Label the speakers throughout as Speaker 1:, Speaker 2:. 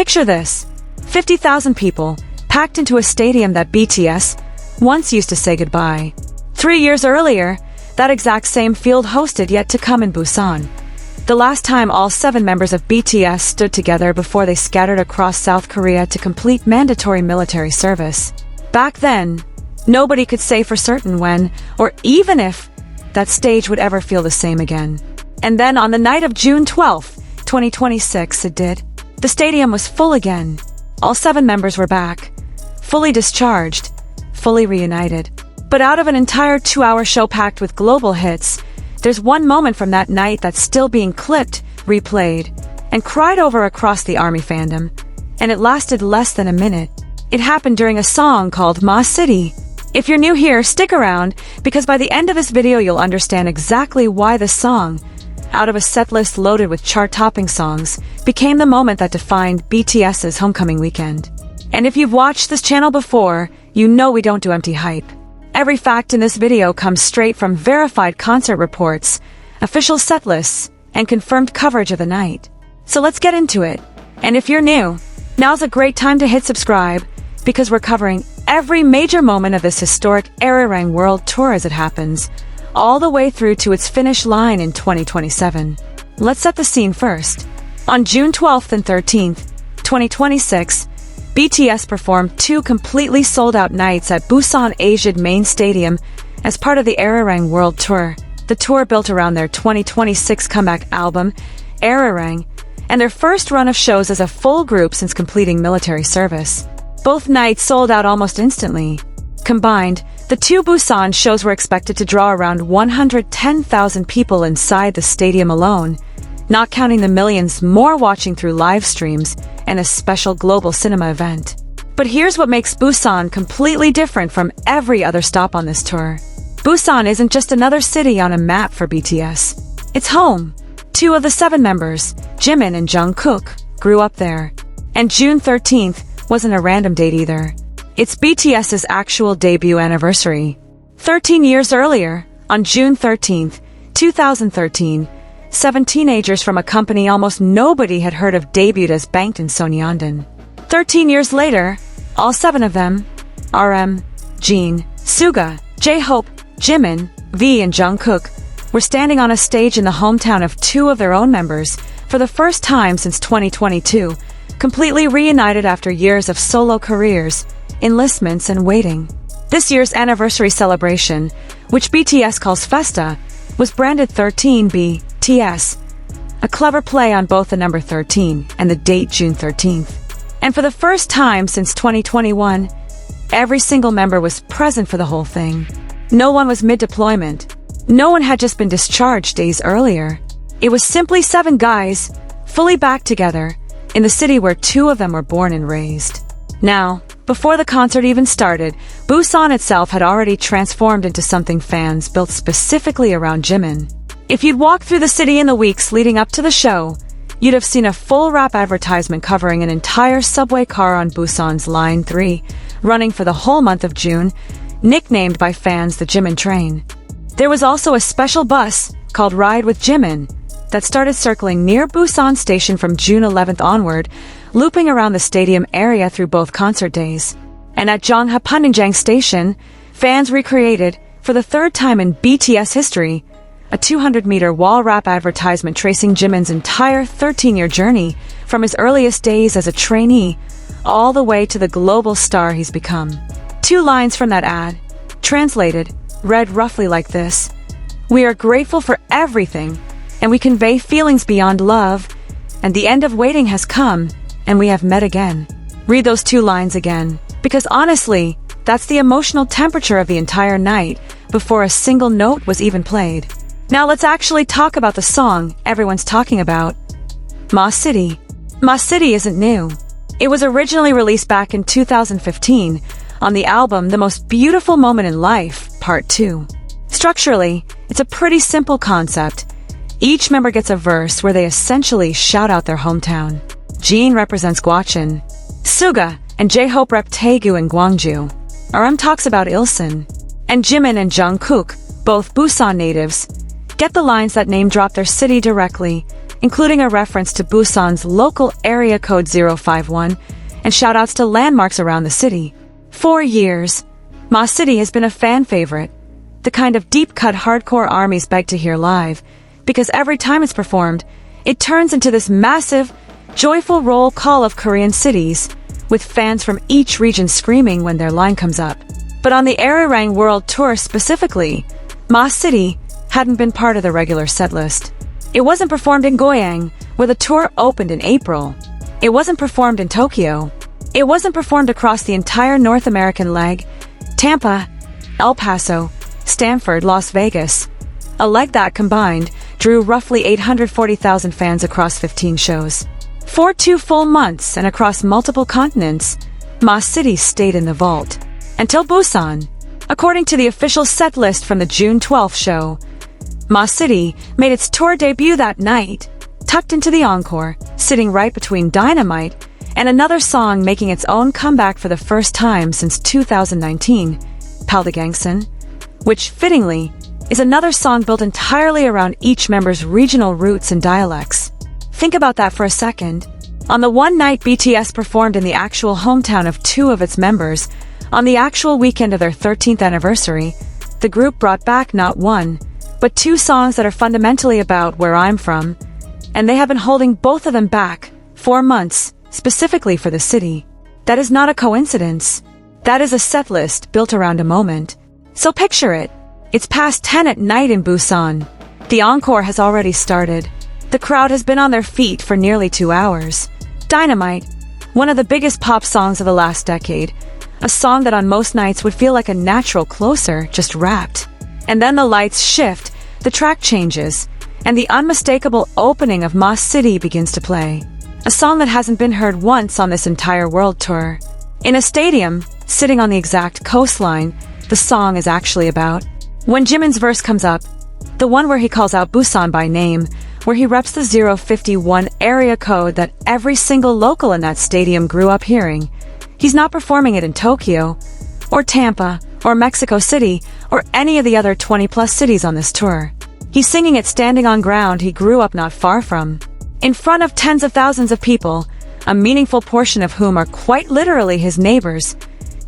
Speaker 1: Picture this. 50,000 people, packed into a stadium that BTS once used to say goodbye. 3 years earlier, that exact same field hosted yet to come in Busan. The last time all 7 members of BTS stood together before they scattered across South Korea to complete mandatory military service. Back then, nobody could say for certain when, or even if, that stage would ever feel the same again. And then on the night of June 12, 2026, it did. The stadium was full again. All 7 members were back, fully discharged, fully reunited. But out of an entire 2-hour show packed with global hits, there's one moment from that night that's still being clipped, replayed, and cried over across the ARMY fandom. And it lasted less than a minute. It happened during a song called Ma City. If you're new here, stick around, because by the end of this video you'll understand exactly why the song, out of a setlist loaded with chart-topping songs, became the moment that defined BTS's homecoming weekend. And if you've watched this channel before, you know we don't do empty hype. Every fact in this video comes straight from verified concert reports, official setlists, and confirmed coverage of the night. So let's get into it. And if you're new, now's a great time to hit subscribe, because we're covering every major moment of this historic Arirang World Tour as it happens, all the way through to its finish line in 2027. Let's set the scene first. On June 12th and 13th, 2026, BTS performed 2 completely sold-out nights at Busan Asiad Main Stadium as part of the Arirang World Tour. The tour built around their 2026 comeback album, Arirang, and their first run of shows as a full group since completing military service. Both nights sold out almost instantly. Combined, the 2 Busan shows were expected to draw around 110,000 people inside the stadium alone, not counting the millions more watching through live streams and a special global cinema event. But here's what makes Busan completely different from every other stop on this tour. Busan isn't just another city on a map for BTS. It's home. 2 of the 7 members, Jimin and Jungkook, grew up there. And June 13th wasn't a random date either. It's BTS's actual debut anniversary. 13 years earlier, on June 13th, 2013, 7 teenagers from a company almost nobody had heard of debuted as Banked and Sonyeondan. 13 years later, all 7 of them, RM, Jin, Suga, J-Hope, Jimin, V and Jungkook, were standing on a stage in the hometown of 2 of their own members for the first time since 2022, completely reunited after years of solo careers, enlistments and waiting. This year's anniversary celebration, which BTS calls Festa, was branded 13BTS, a clever play on both the number 13 and the date June 13th. And for the first time since 2021, every single member was present for the whole thing. No one was mid-deployment. No one had just been discharged days earlier. It was simply 7 guys, fully back together, in the city where 2 of them were born and raised. Now, before the concert even started, Busan itself had already transformed into something fans built specifically around Jimin. If you'd walked through the city in the weeks leading up to the show, you'd have seen a full wrap advertisement covering an entire subway car on Busan's Line 3, running for the whole month of June, nicknamed by fans the Jimin Train. There was also a special bus called Ride with Jimin that started circling near Busan Station from June 11th onward, looping around the stadium area through both concert days. And at Jonghapanninjang Station, fans recreated, for the 3rd time in BTS history, a 200-meter wall wrap advertisement tracing Jimin's entire 13-year journey from his earliest days as a trainee all the way to the global star he's become. 2 lines from that ad, translated, read roughly like this: "We are grateful for everything, and we convey feelings beyond love, and the end of waiting has come, and we have met again." Read those 2 lines again, because honestly, that's the emotional temperature of the entire night before a single note was even played. Now let's actually talk about the song everyone's talking about, Ma City. Ma City isn't new. It was originally released back in 2015 on the album The Most Beautiful Moment in Life, Part 2. Structurally, it's a pretty simple concept. Each member gets a verse where they essentially shout out their hometown. Jin represents Gwacheon, Suga and J-Hope rep Daegu and Gwangju. RM talks about Ilsan, and Jimin and Jungkook, both Busan natives, get the lines that name drop their city directly, including a reference to Busan's local area code 051 and shoutouts to landmarks around the city. For years, Ma City has been a fan favorite, the kind of deep-cut hardcore armies beg to hear live, because every time it's performed, it turns into this massive, joyful roll call of Korean cities, with fans from each region screaming when their line comes up. But on the Arirang World Tour specifically, Ma City hadn't been part of the regular setlist. It wasn't performed in Goyang, where the tour opened in April. It wasn't performed in Tokyo. It wasn't performed across the entire North American leg, Tampa, El Paso, Stanford, Las Vegas. A leg that combined drew roughly 840,000 fans across 15 shows. For 2 full months and across multiple continents, Ma City stayed in the vault. Until Busan. According to the official set list from the June 12th show, Ma City made its tour debut that night, tucked into the encore, sitting right between Dynamite and another song making its own comeback for the first time since 2019, Paldagangsan, which, fittingly, is another song built entirely around each member's regional roots and dialects. Think about that for a second. On the one night BTS performed in the actual hometown of 2 of its members, on the actual weekend of their 13th anniversary, the group brought back not 1, but 2 songs that are fundamentally about where I'm from, and they have been holding both of them back 4 months, specifically for the city. That is not a coincidence. That is a set list built around a moment. So picture it. It's past 10 at night in Busan. The encore has already started. The crowd has been on their feet for nearly 2 hours. Dynamite, one of the biggest pop songs of the last decade, a song that on most nights would feel like a natural closer, just rapped. And then the lights shift, the track changes, and the unmistakable opening of Ma City begins to play. A song that hasn't been heard once on this entire world tour. In a stadium, sitting on the exact coastline, the song is actually about. When Jimin's verse comes up, the one where he calls out Busan by name, where he reps the 051 area code that every single local in that stadium grew up hearing, he's not performing it in Tokyo, or Tampa, or Mexico City, or any of the other 20-plus cities on this tour. He's singing it standing on ground he grew up not far from, in front of tens of thousands of people, a meaningful portion of whom are quite literally his neighbors,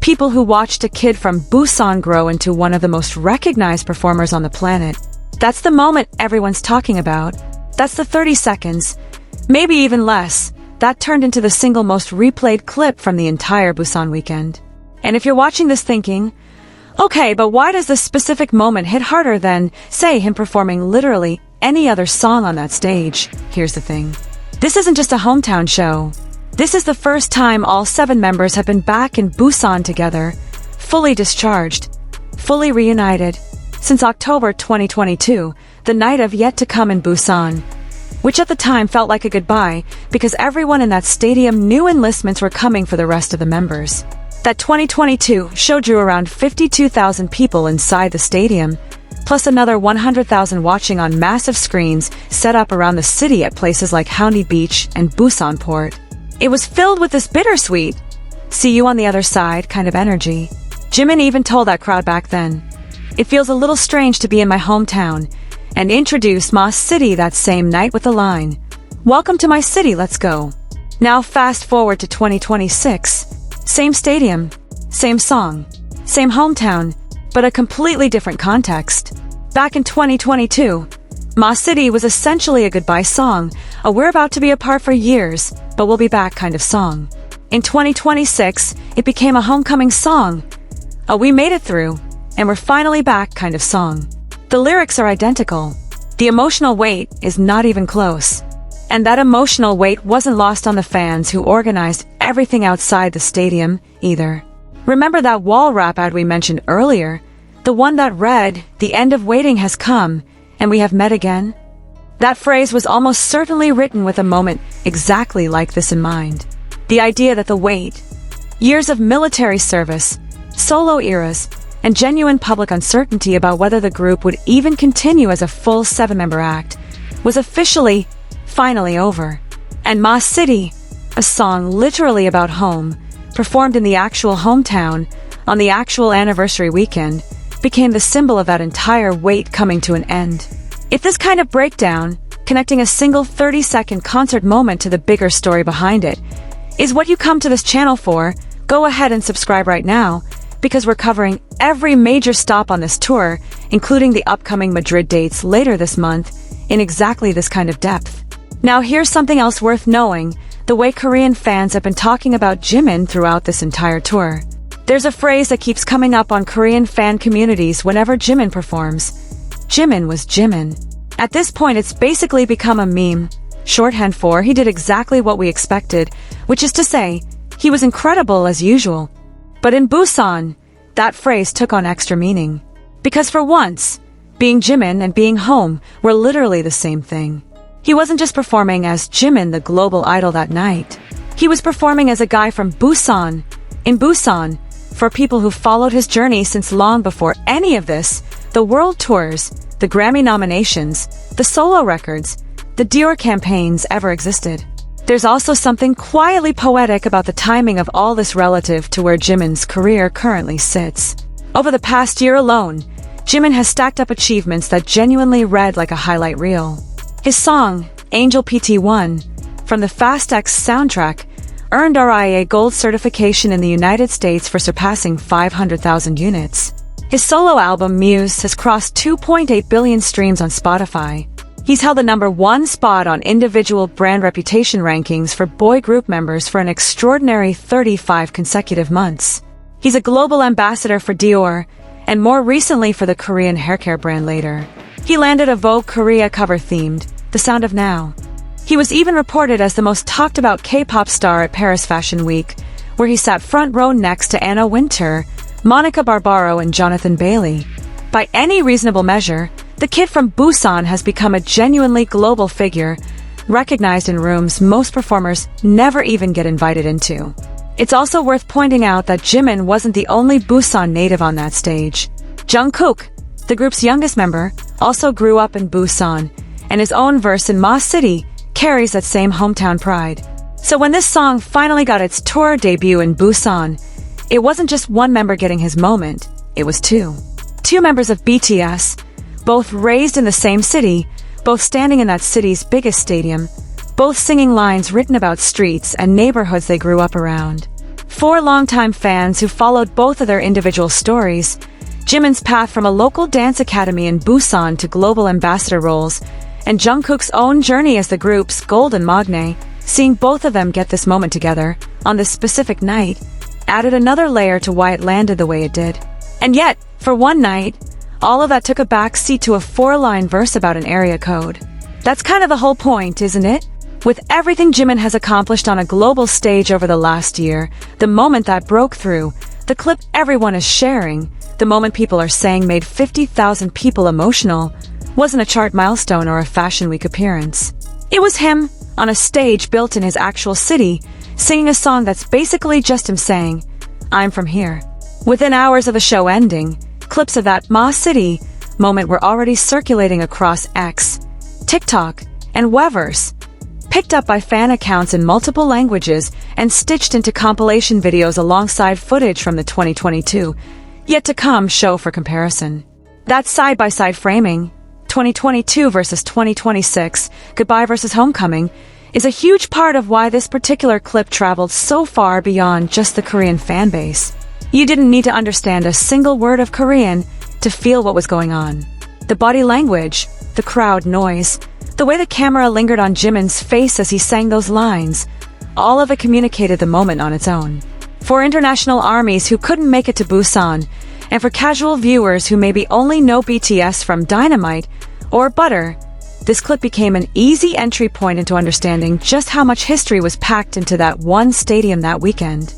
Speaker 1: people who watched a kid from Busan grow into one of the most recognized performers on the planet. That's the moment everyone's talking about. That's the 30 seconds, maybe even less, that turned into the single most replayed clip from the entire Busan weekend. And if you're watching this thinking, okay, but why does this specific moment hit harder than, say, him performing literally any other song on that stage? Here's the thing. This isn't just a hometown show. This is the first time all 7 members have been back in Busan together, fully discharged, fully reunited, since October 2022, the night of Yet to Come in Busan, which at the time felt like a goodbye because everyone in that stadium knew enlistments were coming for the rest of the members. That 2022 show drew around 52,000 people inside the stadium, plus another 100,000 watching on massive screens set up around the city at places like Haeundae Beach and Busan Port. It was filled with this bittersweet, see you on the other side kind of energy. Jimin even told that crowd back then, "It feels a little strange to be in my hometown," and introduced Ma City that same night with the line, "Welcome to my city, let's go." Now fast forward to 2026. Same stadium, same song, same hometown, but a completely different context. Back in 2022, Ma City was essentially a goodbye song, a we're about to be apart for years, but we'll be back kind of song. In 2026, it became a homecoming song, a we made it through, and we're finally back kind of song. The lyrics are identical. The emotional weight is not even close. And that emotional weight wasn't lost on the fans who organized everything outside the stadium, either. Remember that wall rap ad we mentioned earlier? The one that read, "The end of waiting has come, and we have met again"? That phrase was almost certainly written with a moment exactly like this in mind. The idea that the wait, years of military service, solo eras, and genuine public uncertainty about whether the group would even continue as a full 7-member act, was officially, finally over. And Ma City, a song literally about home, performed in the actual hometown, on the actual anniversary weekend, became the symbol of that entire wait coming to an end. If this kind of breakdown connecting a single 30-second concert moment to the bigger story behind it, is what you come to this channel for. Go ahead and subscribe right now, because we're covering every major stop on this tour, including the upcoming Madrid dates later this month, in exactly this kind of depth. Now here's something else worth knowing, the way Korean fans have been talking about Jimin throughout this entire tour. There's a phrase that keeps coming up on Korean fan communities whenever Jimin performs. Jimin was Jimin. At this point, it's basically become a meme, shorthand for he did exactly what we expected, which is to say, he was incredible as usual. But in Busan, that phrase took on extra meaning. Because for once, being Jimin and being home were literally the same thing. He wasn't just performing as Jimin, the global idol, that night. He was performing as a guy from Busan. In Busan, for people who followed his journey since long before any of this, the world tours, the Grammy nominations, the solo records, the Dior campaigns ever existed. There's also something quietly poetic about the timing of all this relative to where Jimin's career currently sits. Over the past year alone, Jimin has stacked up achievements that genuinely read like a highlight reel. His song, Angel PT1, from the Fast X soundtrack, earned RIA Gold certification in the United States for surpassing 500,000 units. His solo album, Muse, has crossed 2.8 billion streams on Spotify. He's held the #1 spot on individual brand reputation rankings for boy group members for an extraordinary 35 consecutive months. He's a global ambassador for Dior, and more recently for the Korean haircare brand Later. He landed a Vogue Korea cover themed, The Sound of Now. He was even reported as the most talked about K-pop star at Paris Fashion Week, where he sat front row next to Anna Wintour, Monica Barbaro, and Jonathan Bailey. By any reasonable measure, the kid from Busan has become a genuinely global figure, recognized in rooms most performers never even get invited into. It's also worth pointing out that Jimin wasn't the only Busan native on that stage. Jungkook, the group's youngest member, also grew up in Busan, and his own verse in Ma City carries that same hometown pride. So when this song finally got its tour debut in Busan, it wasn't just one member getting his moment, it was two. Two members of BTS, both raised in the same city, both standing in that city's biggest stadium, both singing lines written about streets and neighborhoods they grew up around. Four longtime fans who followed both of their individual stories, Jimin's path from a local dance academy in Busan to global ambassador roles, and Jungkook's own journey as the group's golden magne, seeing both of them get this moment together, on this specific night, added another layer to why it landed the way it did. And yet, for one night, all of that took a backseat to a 4-line verse about an area code. That's kind of the whole point, isn't it? With everything Jimin has accomplished on a global stage over the last year, the moment that broke through, the clip everyone is sharing, the moment people are saying made 50,000 people emotional, wasn't a chart milestone or a Fashion Week appearance. It was him, on a stage built in his actual city, singing a song that's basically just him saying, "I'm from here." Within hours of the show ending, clips of that Ma City moment were already circulating across X, TikTok, and Weverse, picked up by fan accounts in multiple languages and stitched into compilation videos alongside footage from the 2022 yet-to-come show for comparison. That side-by-side framing, 2022 versus 2026, Goodbye versus Homecoming, is a huge part of why this particular clip traveled so far beyond just the Korean fanbase. You didn't need to understand a single word of Korean to feel what was going on. The body language, the crowd noise, the way the camera lingered on Jimin's face as he sang those lines, all of it communicated the moment on its own. For international armies who couldn't make it to Busan, and for casual viewers who maybe only know BTS from Dynamite or Butter, this clip became an easy entry point into understanding just how much history was packed into that one stadium that weekend.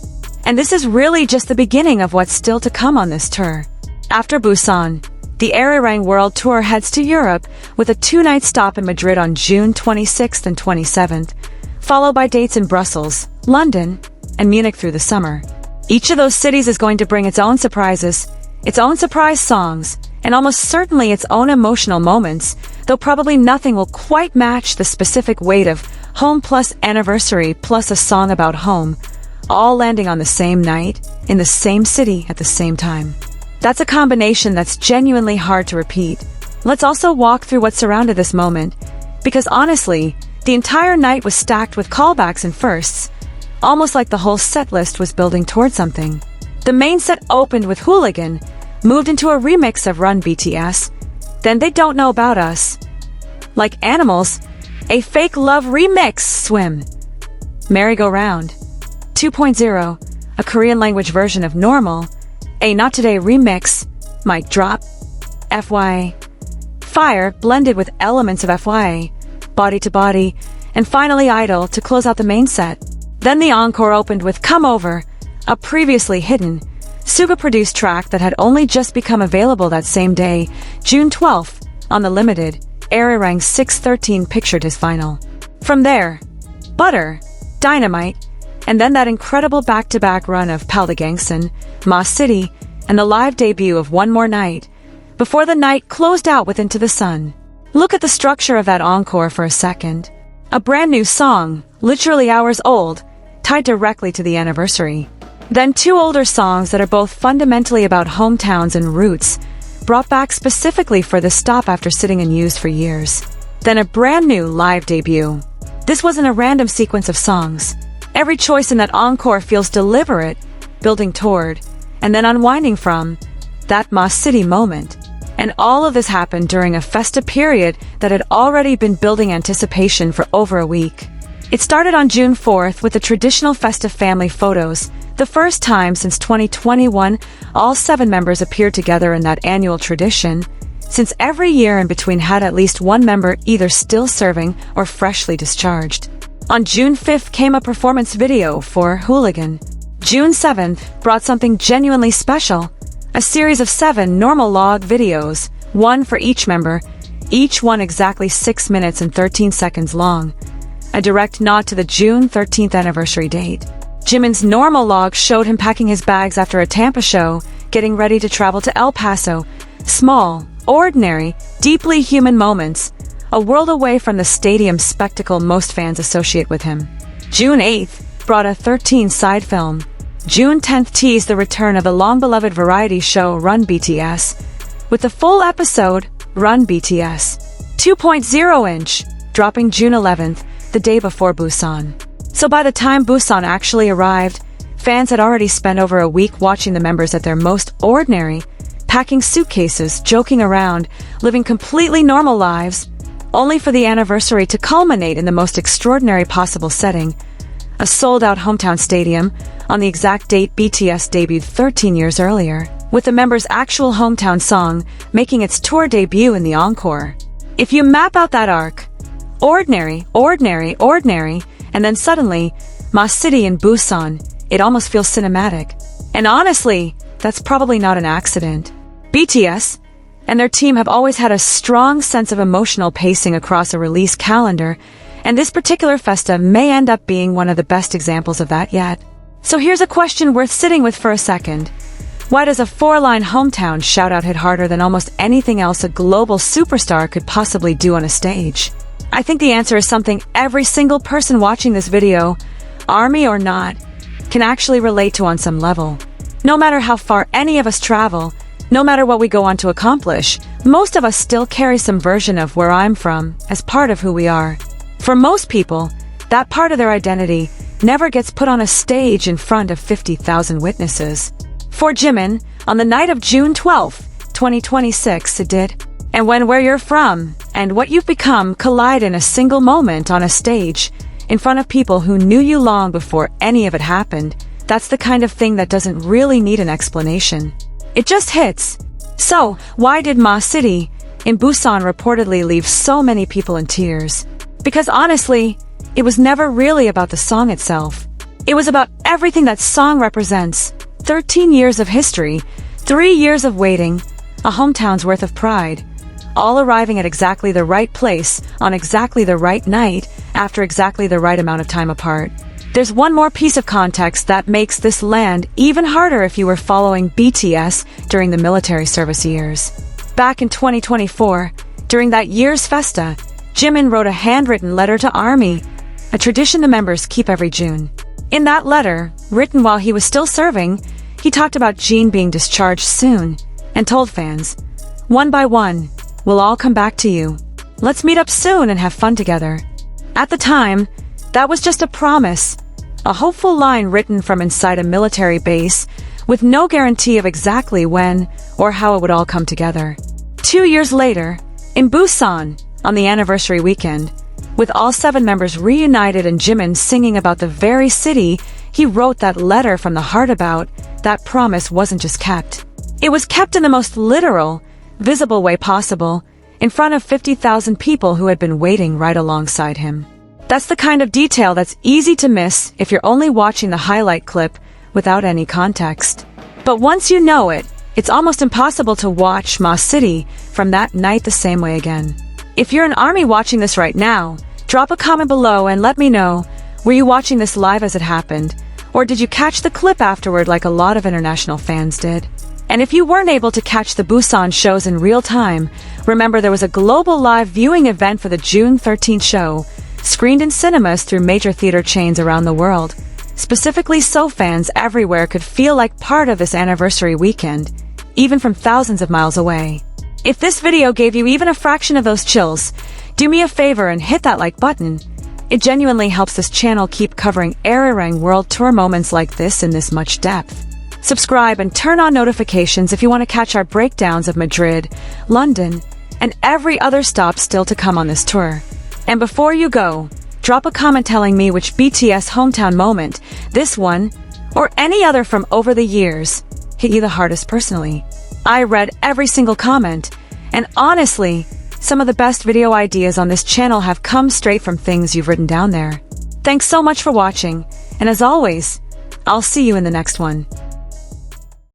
Speaker 1: And this is really just the beginning of what's still to come on this tour. After Busan, the Arirang World Tour heads to Europe with a 2-night stop in Madrid on June 26th and 27th, followed by dates in Brussels, London, and Munich through the summer. Each of those cities is going to bring its own surprises, its own surprise songs, and almost certainly its own emotional moments, though probably nothing will quite match the specific weight of Home plus Anniversary plus a song about home, all landing on the same night, in the same city at the same time. That's a combination that's genuinely hard to repeat. Let's also walk through what surrounded this moment, Because honestly, the entire night was stacked with callbacks and firsts, almost like the whole set list was building toward something. The main set opened with Hooligan, moved into a remix of Run BTS, then They Don't Know About Us, Like Animals, a fake love remix, Swim, Merry-Go-Round, 2.0, a Korean language version of Normal, a Not Today remix, Mic Drop, FY, Fire blended with elements of FY, Body to Body, and finally Idol to close out the main set. Then the encore opened with Come Over, a previously hidden, Suga-produced track that had only just become available that same day, June 12th, on the limited, Arirang 613 pictured his final. From there, Butter, Dynamite, and then that incredible back-to-back run of Paldagangsan, Ma City, and the live debut of One More Night, before the night closed out with Into the Sun. Look at the structure of that encore for a second. A brand new song, literally hours old, tied directly to the anniversary. Then two older songs that are both fundamentally about hometowns and roots, brought back specifically for the stop after sitting unused for years. Then a brand new live debut. This wasn't a random sequence of songs. Every choice in that encore feels deliberate, building toward, and then unwinding from, that Ma City moment. And all of this happened during a festive period that had already been building anticipation for over a week. It started on June 4th with the traditional festive family photos, the first time since 2021 all 7 members appeared together in that annual tradition, since every year in between had at least one member either still serving or freshly discharged. On June 5th came a performance video for Hooligan. June 7th brought something genuinely special, a series of 7 normal log videos, one for each member, each one exactly 6 minutes and 13 seconds long, a direct nod to the June 13th anniversary date. Jimin's normal log showed him packing his bags after a Tampa show, getting ready to travel to El Paso. Small, ordinary, deeply human moments, a world away from the stadium spectacle most fans associate with him. June 8th brought a 13 side film. June 10th teased the return of the long-beloved variety show Run BTS, with the full episode, Run BTS 2.0-inch, dropping June 11th, the day before Busan. So by the time Busan actually arrived, fans had already spent over a week watching the members at their most ordinary, packing suitcases, joking around, living completely normal lives, only for the anniversary to culminate in the most extraordinary possible setting, a sold-out hometown stadium, on the exact date BTS debuted 13 years earlier, with the members' actual hometown song making its tour debut in the encore. If you map out that arc, ordinary, ordinary, ordinary, and then suddenly, Ma City in Busan, it almost feels cinematic. And honestly, that's probably not an accident. BTS and their team have always had a strong sense of emotional pacing across a release calendar, and this particular festa may end up being one of the best examples of that yet. So here's a question worth sitting with for a second. Why does a 4-line hometown shout-out hit harder than almost anything else a global superstar could possibly do on a stage? I think the answer is something every single person watching this video, ARMY or not, can actually relate to on some level. No matter how far any of us travel, no matter what we go on to accomplish, most of us still carry some version of where I'm from as part of who we are. For most people, that part of their identity never gets put on a stage in front of 50,000 witnesses. For Jimin, on the night of June 12, 2026, it did. And when where you're from and what you've become collide in a single moment on a stage, in front of people who knew you long before any of it happened, that's the kind of thing that doesn't really need an explanation. It just hits. So, why did Ma City in Busan reportedly leave so many people in tears? Because honestly, it was never really about the song itself. It was about everything that song represents. 13 years of history, 3 years of waiting, a hometown's worth of pride, all arriving at exactly the right place on exactly the right night after exactly the right amount of time apart. There's one more piece of context that makes this land even harder if you were following BTS during the military service years. Back in 2024, during that year's festa, Jimin wrote a handwritten letter to ARMY, a tradition the members keep every June. In that letter, written while he was still serving, he talked about Jin being discharged soon and told fans, "One by one, we'll all come back to you." let's meet up soon and have fun together. At the time, that was just a promise, a hopeful line written from inside a military base with no guarantee of exactly when or how it would all come together. 2 years later, in Busan, on the anniversary weekend, with all 7 members reunited and Jimin singing about the very city he wrote that letter from the heart about, that promise wasn't just kept. It was kept in the most literal, visible way possible, in front of 50,000 people who had been waiting right alongside him. That's the kind of detail that's easy to miss if you're only watching the highlight clip without any context. But once you know it, it's almost impossible to watch Ma City from that night the same way again. If you're an ARMY watching this right now, drop a comment below and let me know, were you watching this live as it happened, or did you catch the clip afterward like a lot of international fans did? And if you weren't able to catch the Busan shows in real time, remember there was a global live viewing event for the June 13th show, screened in cinemas through major theater chains around the world. Specifically so fans everywhere could feel like part of this anniversary weekend, even from thousands of miles away. If this video gave you even a fraction of those chills, do me a favor and hit that like button. It genuinely helps this channel keep covering era-rang world tour moments like this in this much depth. Subscribe and turn on notifications if you want to catch our breakdowns of Madrid, London, and every other stop still to come on this tour. And before you go, drop a comment telling me which BTS hometown moment, this one, or any other from over the years, hit you the hardest personally. I read every single comment, and honestly, some of the best video ideas on this channel have come straight from things you've written down there. Thanks so much for watching, and as always, I'll see you in the next one.